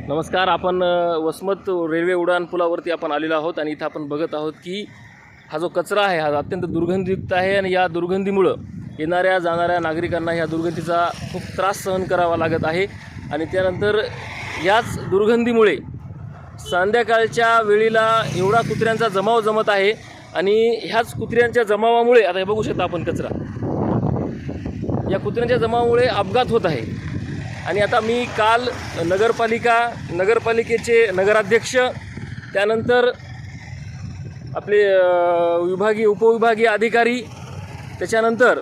नमस्कार. आपण वसमत रेल्वे उड्डाणपुलावरती आपण आलेलो आहोत आणि इथं आपण बघत आहोत की हा जो कचरा आहे हा अत्यंत दुर्गंधीयुक्त आहे आणि या दुर्गंधीमुळं येणाऱ्या जाणाऱ्या नागरिकांना ह्या दुर्गंधीचा खूप त्रास सहन करावा लागत आहे. आणि त्यानंतर याच दुर्गंधीमुळे संध्याकाळच्या वेळेला एवढा कुत्र्यांचा जमाव जमत आहे आणि ह्याच कुत्र्यांच्या जमावामुळे आता हे बघू शकता आपण कचरा, या कुत्र्यांच्या जमावामुळे अपघात होत आहे. आणि आता मी काल नगरपालिकेचे नगराध्यक्ष, त्यानंतर आपले उपविभागीय अधिकारी, त्याच्यानंतर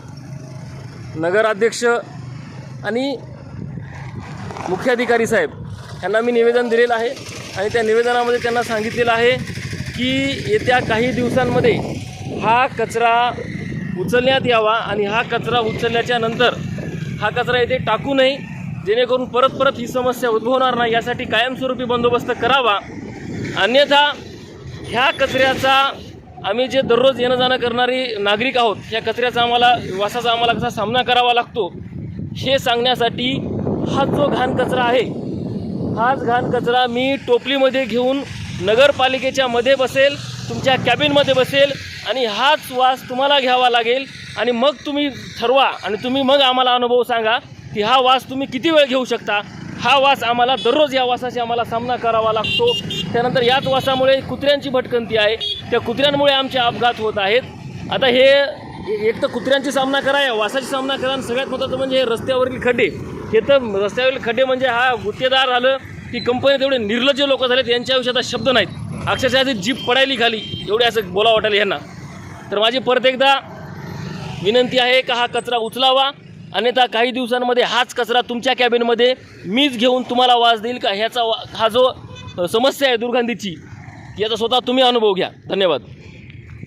नगराध्यक्ष आणि मुख्याधिकारी साहेब यांना मी निवेदन दिलेलं आहे. आणि त्या निवेदनामध्ये त्यांना सांगितलेलं आहे की येत्या काही दिवसांमध्ये हा कचरा उचलण्यात यावा आणि हा कचरा उचलल्याच्या नंतर हा कचरा येथे टाकू नये, जेणेकरून परत ही समस्या उद्भवणार नाही, यासाठी कायमस्वरूपी बंदोबस्त करावा. अन्यथा ह्या कचऱ्याचा आम्ही जे दररोज येणं जाणं करणारी नागरिक आहोत, ह्या कचऱ्याचा वासाचा आम्हाला कसा सामना करावा लागतो हे सांगण्यासाठी हा जो घाण कचरा आहे, हाच घाण कचरा मी टोपलीमध्ये घेऊन नगरपालिकेच्या मध्ये बसेल, तुमच्या कॅबिनमध्ये बसेल आणि हाच वास तुम्हाला घ्यावा लागेल. आणि मग तुम्ही ठरवा आणि तुम्ही मग आम्हाला अनुभव सांगा की हा वास तुम्ही किती वेळ घेऊ शकता. हा वास आम्हाला दररोज या वासाशी आम्हाला सामना करावा लागतो. त्यानंतर याच वासामुळे कुत्र्यांची भटकंती आहे, त्या कुत्र्यांमुळे आमचे अपघात होत आहेत. आता हे एक तर कुत्र्यांची सामना करा, या वासाची सामना करा, आणि सगळ्यात महत्त्वाचं म्हणजे हे रस्त्यावरील खड्डे. हे तर रस्त्यावरील खड्डे म्हणजे हा गुत्तेदार झालं की कंपनीत एवढे निर्लज्ज लोक झालेत, यांच्या आयुष्यात शब्द नाहीत. अक्षरशः ती जीभ पडायली खाली, एवढे असं बोला वाटायला ह्यांना. तर माझी परत एकदा विनंती आहे का हा कचरा उचलावा, अन्यथा काही दिवसांमध्ये हाच कचरा तुमच्या कॅबिनमध्ये मीच घेऊन तुम्हाला वास देईल का ह्याचा हा जो समस्या आहे दुर्गंधीची, याचा स्वतः तुम्ही अनुभव घ्या. धन्यवाद.